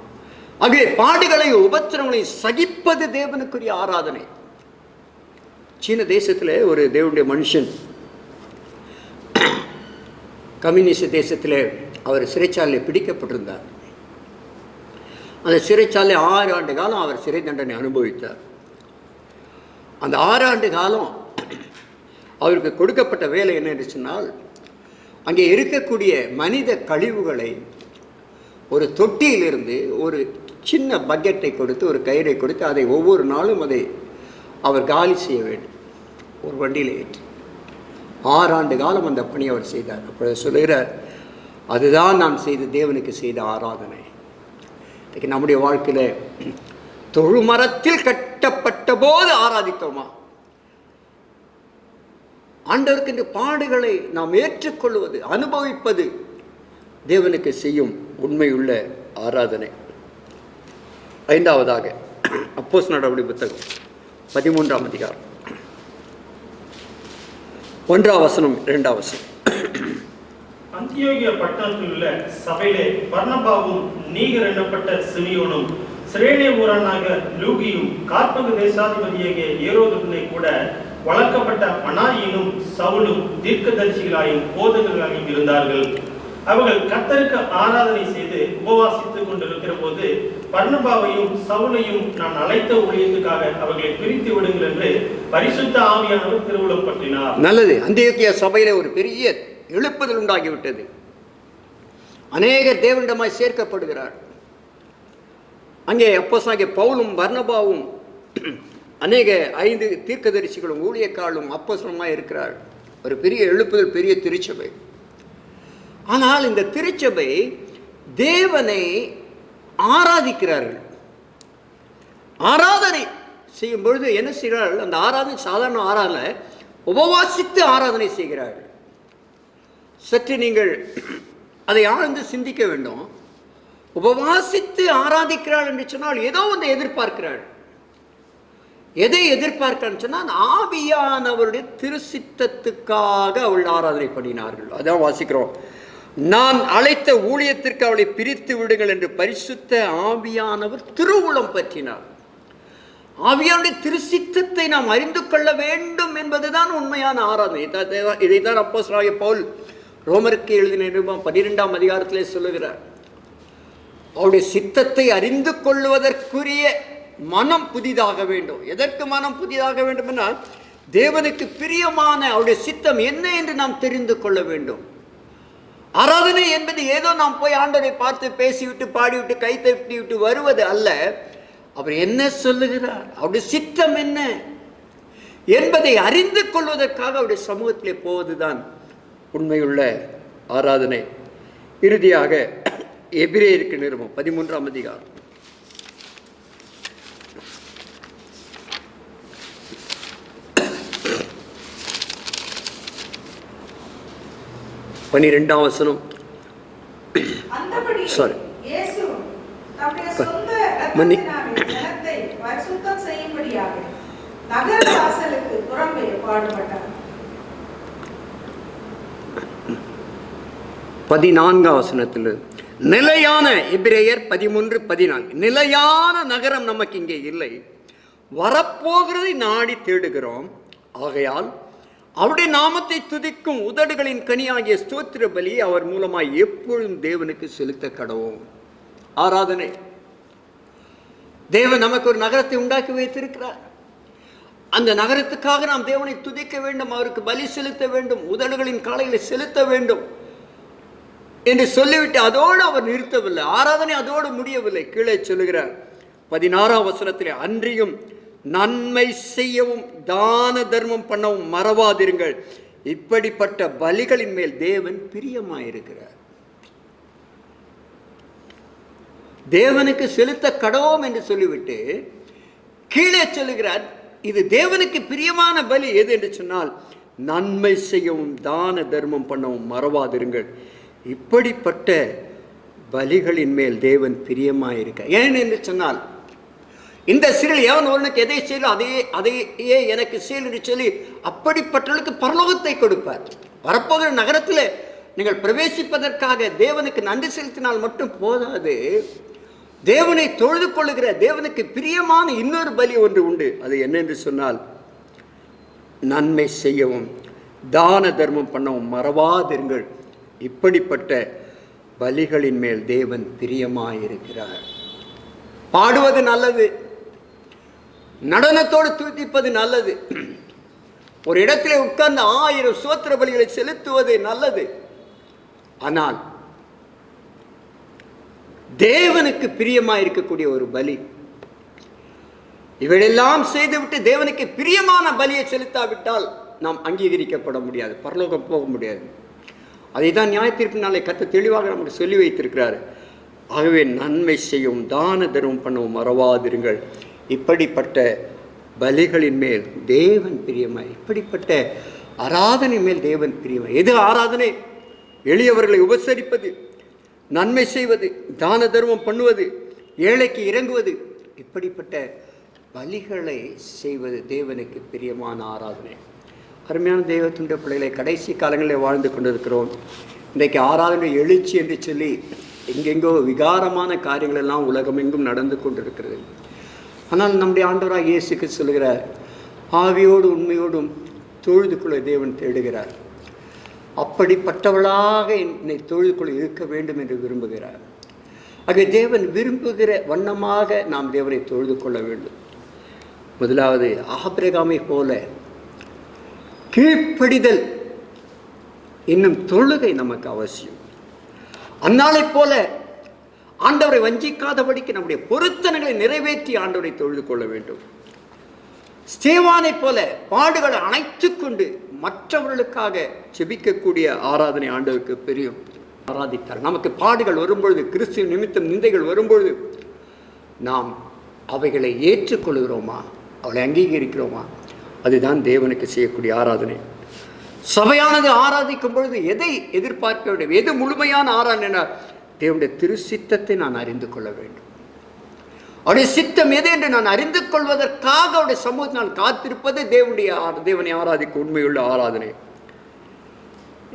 S3: ஆகவே பாடுகளை உபத்திரங்களை சகிப்பது தேவனுக்குரிய ஆராதனை. சீன தேசத்தில் ஒரு தேவனுடைய மனுஷன், கம்யூனிஸ்ட் தேசத்தில் அவர் சிறைச்சாலையில் பிடிக்கப்பட்டிருந்தார். அந்த சிறைச்சாலை 6 ஆண்டு காலம் அவர் சிறை தண்டனை அனுபவித்தார். அந்த 6 ஆண்டு காலம் அவருக்கு கொடுக்கப்பட்ட வேலை என்ன என்று சொன்னால், அங்கே இருக்கக்கூடிய மனித கழிவுகளை ஒரு தொட்டியிலிருந்து ஒரு சின்ன பக்கெட்டை கொடுத்து, ஒரு கயிறை கொடுத்து, அதை ஒவ்வொரு நாளும் அதை அவர் காலி செய்ய வேண்டும், ஒரு வண்டியில் ஏற்றி. 6 ஆண்டு காலம் அந்த பணி அவர் செய்தார். அப்போ சொல்லுகிறார், அதுதான் நான் செய்த தேவனுக்கு செய்த ஆராதனை. இன்றைக்கு நம்முடைய வாழ்க்கையில் தொழுமரத்தில் கட்டப்பட்ட போது ஆராதித்தோமா? ஆண்டவருக்கு இந்த பாடுகளை நாம் ஏற்றுக்கொள்வது, அனுபவிப்பது தேவனுக்கு செய்யும் உண்மையுள்ள ஆராதனை. 5ஆவதாக அப்போஸ்தலர் நடவடிக்கை புத்தகம் 13ஆம் அதிகாரம் 1ஆம் வசனம் 2ஆம் வசனம்.
S2: அந்தியோகியா பட்டணத்தில் உள்ள சபையிலே பர்னபாவும் நீகர் எண்ணப்பட்ட சிமியோனும் சிரேனே ஊரானாக லூகியும் காற்பங்கு தேசாதிபதியாகிய ஏரோதுடனே கூட வளர்க்கப்பட்ட மனாயினும் சவுலும் தீர்க்கதரிசிகளாயும் போதகர்களாயும் இருந்தார்கள். அவர்கள் கர்த்தருக்கு ஆராதனை செய்து உபவாசித்துக் கொண்டிருக்கிற போது பர்னபாவையும் சவுலையும் நான் அழைத்த ஊழியத்துக்காக அவர்களை பிரித்து விடுங்கள் என்று பரிசுத்த ஆவியானவர் திருவுளம் பற்றினார். நல்லது.
S3: அந்தியோகியா சபையில ஒரு பெரிய எழுப்புதல் உண்டாகிவிட்டது. அநேகர் தேவனிடமாய் சேர்க்கப்படுகிறார். அங்கே அப்போஸ்தலனாகிய பவுலும் பர்னபாவும் அநேக 5 தீர்க்கதரிசிகளும் ஊழியக்காரர்களும் அப்போஸ்தலமாய் இருக்கிறார். ஒரு பெரிய எழுப்புதல், பெரிய திருச்சபை. ஆனால் இந்த திருச்சபை தேவனை ஆராதிக்கிறார்கள். ஆராதனை செய்யும் பொழுது என்ன செய்கிறார்கள்? அந்த ஆராதனை சாதாரண ஆராதனை, உபவாசித்து ஆராதனை செய்கிறார்கள். சற்று நீங்கள் அதை ஆழ்ந்து சிந்திக்க வேண்டும். உபவாசித்து ஆராதிக்கிறாள் என்று சொன்னால் ஏதோ ஒன்று எதிர்பார்க்கிறாள். எதை எதிர்பார்க்கிறான்னு சொன்னால், ஆவியானவருடைய திருச்சித்தத்துக்காக அவள் ஆராதனை பண்ணினார்கள். அதான் வாசிக்கிறோம், நான் அழைத்த ஊழியத்திற்கு அவளை பிரித்து விடுங்கள் என்று பரிசுத்த ஆவியானவர் திருவுளம் பற்றினார். ஆவியானுடைய திருச்சித்தத்தை நாம் அறிந்து கொள்ள வேண்டும் என்பதுதான் உண்மையான ஆராதனை. இதைத்தான் அப்போஸ்தலனாகிய பவுல் ரோமருக்கு எழுதின நிருபம் 12ஆம் அதிகாரத்திலே சொல்லுகிறார். அவருடைய சித்தத்தை அறிந்து கொள்வதற்குரிய மனம் புதிதாக வேண்டும். எதற்கு மனம் புதிதாக வேண்டும் என்றால், தேவனுக்கு பிரியமான அவருடைய சித்தம் என்ன என்று நாம் தெரிந்து கொள்ள வேண்டும். ஆராதனை என்பது ஏதோ நாம் போய் ஆண்டவரை பார்த்து பேசிவிட்டு பாடிவிட்டு கை தட்டி விட்டு வருவது அல்ல. அவர் என்ன சொல்லுகிறார், அவருடைய சித்தம் என்ன என்பதை அறிந்து கொள்வதற்காக அவருடைய சமூகத்திலே போவதுதான் உண்மையுள்ள ஆராதனை. இறுதியாக எபிரேயருக்கு நிருபம் 13ஆம் அதிகாரம் 12ஆம் வசனம். சாரி, பதினான்காம் வசனத்தில் நிலையான எபிரேயர் 13:14 நிலையான நகரம் நமக்கு இங்கே இல்லை, வரப்போகிறதை நாடி தேடுகிறோம். ஆகையால் அவருடைய நாமத்தை துதிக்கும் உதடுகளின் கனியாகிய ஸ்தோத்திர பலியை அவர் மூலமாய் எப்பொழுதும் தேவனுக்கு செலுத்த கடவோம். ஆராதனை. தேவன் நமக்கு ஒரு நகரத்தை உண்டாக்கி வைத்திருக்கிறார். அந்த நகரத்துக்காக நாம் தேவனை துதிக்க வேண்டும், அவருக்கு பலி செலுத்த வேண்டும், உதடுகளின் காலைகளை செலுத்த வேண்டும் என்று சொல்லிவிட்டு அதோடு அவர் நிறுத்தவில்லை. ஆராதனை அதோடு முடியவில்லை. கீழே சொல்லுகிறார் 16ஆம் வசனத்திலே, அன்றியும் நன்மை செய்யவும் தான தர்மம் பண்ணவும் மறவாதிருங்கள், இப்படிப்பட்ட பலிகளின் மேல் தேவன் பிரியமாயிருக்கிறார். தேவனுக்கு செலுத்த கடவோம் என்று சொல்லிவிட்டு கீழே சொல்லுகிறார், இது தேவனுக்கு பிரியமான பலி எது என்று சொன்னால், நன்மை செய்யவும் தான தர்மம் பண்ணவும் மறவாதிருங்கள், இப்படிப்பட்ட பலிகளின் மேல் தேவன் பிரியமாயிருக்க. ஏன் என்று சொன்னால், இந்த சிறையில் எவன் ஒருவனுக்கு எதை செய்யலும் அதையே எனக்கு செய்யல் என்று சொல்லி அப்படிப்பட்டவர்களுக்கு பரலோகத்தை கொடுப்பார். வரப்போகிற நகரத்தில் நீங்கள் பிரவேசிப்பதற்காக தேவனுக்கு நன்றி செலுத்தினால் மட்டும் போதாது, தேவனை தொழுது கொள்ளுகிற தேவனுக்கு பிரியமான இன்னொரு பலி ஒன்று உண்டு. அது என்னென்று சொன்னால், நன்மை செய்யவும் தான தர்மம் பண்ணவும் மறவாதிருங்கள், இப்படிப்பட்ட பலிகளின் மேல் தேவன் பிரியமாயிருக்கிறார். பாடுவது நல்லது, நடனத்தோடு துதிப்பது நல்லது, ஒரு இடத்திலே உட்கார்ந்து 1000 ஸ்தோத்திர பலிகளை செலுத்துவது நல்லது. ஆனால் தேவனுக்கு பிரியமாக இருக்கக்கூடிய ஒரு பலி, இவையெல்லாம் செய்துவிட்டு தேவனுக்கு பிரியமான பலியை செலுத்தாவிட்டால் நாம் அங்கீகரிக்கப்பட முடியாது, பரலோகம் போக முடியாது. அதை தான் நியாயத்தீர்ப்பு நாளை கர்த்தர் தெளிவாக நமக்கு சொல்லி வைத்திருக்கிறார். ஆகவே நன்மை செய்யும், தான தர்மம் பண்ணவும் மறவாதிருங்கள். இப்படிப்பட்ட பலிகளின் மேல் தேவன் பிரியமாய், இப்படிப்பட்ட ஆராதனை மேல் தேவன் பிரியமாய். எது ஆராதனை? எளியவர்களை உபசரிப்பது, நன்மை செய்வது, தான தர்மம் பண்ணுவது, ஏழைக்கு இறங்குவது, இப்படிப்பட்ட பலிகளை செய்வது தேவனுக்கு பிரியமான ஆராதனை. அருமையான தெய்வத்துடைய பிள்ளைகளை, கடைசி காலங்களில் வாழ்ந்து கொண்டிருக்கிறோம். இன்றைக்கு ஆராதனை எழுச்சி என்று சொல்லி எங்கெங்கோ விகாரமான காரியங்கள் எல்லாம் உலகமெங்கும் நடந்து கொண்டிருக்கிறது. ஆனால் நம்முடைய ஆண்டவராக இயேசுக்கு சொல்கிறார், ஆவியோடு உண்மையோடும் தொழுது கொள்ள தேவன் தேடுகிறார். அப்படிப்பட்டவளாக என்னை தொழுது கொள்ள இருக்க வேண்டும் என்று விரும்புகிறார். ஆகவே தேவன் விரும்புகிற வண்ணமாக நாம் தேவனை தொழுது கொள்ள வேண்டும். முதலாவது, ஆபிரகாமை போல கீழ்ப்படிதல் இன்னும் தொழுகை நமக்கு அவசியம். அந்நாளை போல ஆண்டவரை வஞ்சிக்காதபடிக்கு நம்முடைய பொருத்தனைகளை நிறைவேற்றி ஆண்டவரை தொழுது கொள்ள வேண்டும். ஸ்தேவானை போல பாடுகளை அணைத்துக் கொண்டு மற்றவர்களுக்காக செபிக்கக்கூடிய ஆராதனை ஆண்டவருக்கு பெரியும். ஆராதித்தார். நமக்கு பாடுகள் வரும்பொழுது, கிறிஸ்துவ நிமித்தம் நிந்தைகள் வரும்பொழுது நாம் அவைகளை ஏற்றுக்கொள்கிறோமா, அவளை அங்கீகரிக்கிறோமா? அதுதான் தேவனுக்கு செய்யக்கூடிய ஆராதனை. சபையானது ஆராதிக்கும் பொழுது எதை எதிர்பார்க்க வேண்டும்? எது முழுமையான ஆராதனை? தேவனுடைய திருச்சித்தத்தை நான் அறிந்து கொள்ள வேண்டும். அவருடைய சித்தம் எது என்று நான் அறிந்து கொள்வதற்காக அவருடைய சமூகத்தை நான் காத்திருப்பது தேவனை ஆராதிக்க உண்மையுள்ள ஆராதனை.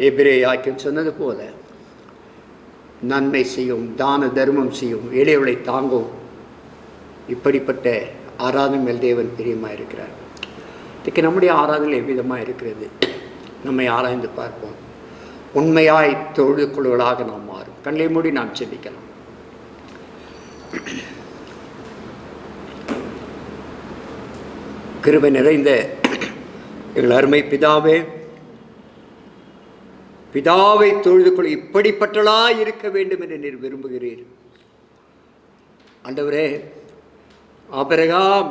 S3: எபிரேயர் சொன்னது போல நன்மை செய்யும், தான தர்மம் செய்யும், எளியவளை தாங்கும், இப்படிப்பட்ட ஆராதனை மேல் தேவன் பிரியமாக இருக்கிறார். இதுக்கு நம்முடைய ஆராதனை எவ்விதமாக இருக்கிறது? நம்மை ஆராய்ந்து பார்ப்போம். உண்மையாய் தொழுது கொள்வர்களாக நாம் மாறும். கண்ணை மூடி நாம் செபிக்கலாம். கிருபை நிறைந்த எங்கள் அருமை பிதாவே, பிதாவை தொழுது கொள்ள இப்படிப்பட்டலாய் இருக்க வேண்டும் என்று நீர் விரும்புகிறீர். ஆண்டவரே, ஆபிரகாம்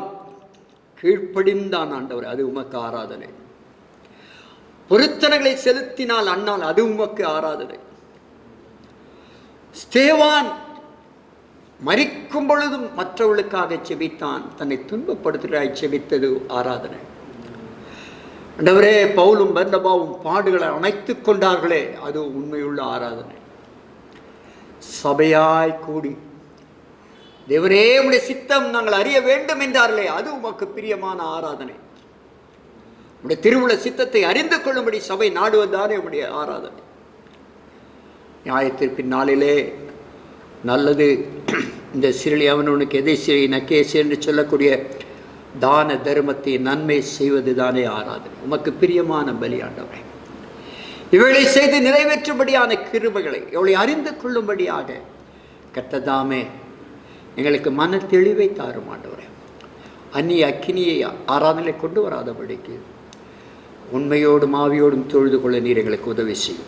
S3: கீழ்ப்படிந்தான் ஆண்டவரே, அது உமக்கு ஆராதனை. பொருத்தனைகளை செலுத்தினால் அண்ணால் அது உமக்கு ஆராதனை. ஸ்தேவான் மரிக்கும் பொழுதும் மற்றவர்களுக்காக செபித்தான், தன்னை துன்பப்படுத்துகிறாய் செபித்தது ஆராதனை. ஆண்டவரே, பவுலும் பர்னபாவும் பாடுகளை அணைத்துக் கொண்டார்களே, அது உண்மையுள்ள ஆராதனை. சபையாய் கூடி தேவரே உடைய சித்தம் நாங்கள் அறிய வேண்டும் என்றார்களே, அது உமக்கு பிரியமான ஆராதனை. உடைய திருவுள சித்தத்தை அறிந்து கொள்ளும்படி சபை நாடுவதுதானே உடைய ஆராதனை. நியாயத்திற்பின் நாளிலே நல்லது, இந்த சிறிலி அவனுக்கு எதை சிறி நக்கேசி என்று சொல்லக்கூடிய தான தர்மத்தை நன்மை செய்வது தானே ஆராதனை. உமக்கு பிரியமான பலி ஆண்டவரே, இவளை செய்து நிறைவேற்றும்படியான கிருபைகளை இவளை அறிந்து கொள்ளும்படியாக கர்த்ததாமே எங்களுக்கு மன தெளிவை தாரும் ஆண்டவரே. அந்நிய அக்கினியை ஆராதனை கொண்டு வராதபடிக்கு உண்மையோடும் ஆவியோடும் தொழுது கொள்ள நீர் எங்களுக்கு உதவி செய்யும்.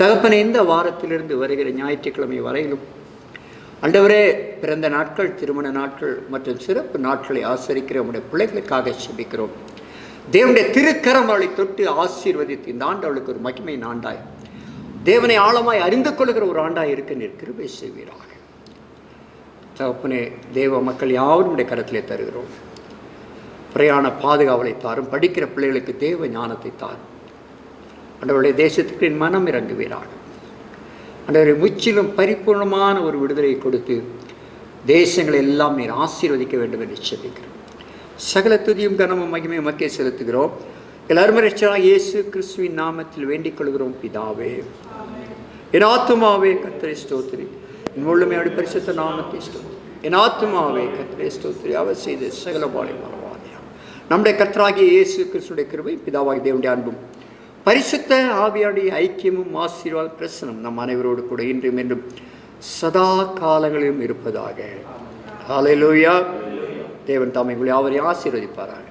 S3: தகப்பனை, இந்த வாரத்திலிருந்து வருகிற ஞாயிற்றுக்கிழமை வரையிலும் ஆண்டவரே, பிறந்த நாட்கள், திருமண நாட்கள் மற்றும் சிறப்பு நாட்களை ஆசரிக்கிற உங்களுடைய பிள்ளைகளுக்காக செபிக்கிறோம். தேவனுடைய திருக்கரம் அவளை தொட்டு ஆசீர்வதித்து இந்த ஆண்டு அவளுக்கு ஒரு மகிமையின் ஆண்டாய், தேவனை ஆழமாய் அறிந்து கொள்கிற ஒரு ஆண்டாய் இருக்க நீர் கிருபை செய்வீராக. தகப்பனே, தேவ மக்கள் யாரும் உடைய கரத்திலே தருகிறோம். பிரயாண பாதுகாவலை தாரும், படிக்கிற பிள்ளைகளுக்கு தேவ ஞானத்தை தாரும். ஆண்டவருடைய தேசத்துக்கு மனம் இறங்குவீராக. ஆண்டவரை முற்றிலும் பரிபூர்ணமான ஒரு விடுதலை கொடுத்து தேசங்களை எல்லாம் நீர் ஆசீர்வதிக்க வேண்டும் என்று செபிக்கிறோம். சகல துதியும் கனமும் மகிமையும் மக்கே செலுத்துகிறோம். எல்லாரும் ரட்சகராகிய இயேசு கிறிஸ்துவின் நாமத்தில் வேண்டிக் கொள்கிறோம் பிதாவே. என் ஆத்துமாவே கர்த்தரை ஸ்தோத்திரி, என் முழுமையோடு பரிசுத்த நாமத்தை ஸ்தோத்திரி. என் ஆத்துமாவே கர்த்தரை ஸ்தோத்திரி, அவர் செய்த சகல பாலை மறவாதே. நம்முடைய கர்த்தராகிய இயேசு கிறிஸ்துடைய கிருபை, பிதாவாகிய தேவனுடைய அன்பும் பரிசுத்த ஆவியாருடைய ஐக்கியமும் ஆசீர்வாத பிரசனம் நம் அனைவரோடு கூட இன்றும் என்றும் சதா காலங்களிலும் இருப்பதாக. ஹல்லேலூயா. தேவன் தாமே உங்களை யாவரையும் ஆசீர்வதிப்பாராக.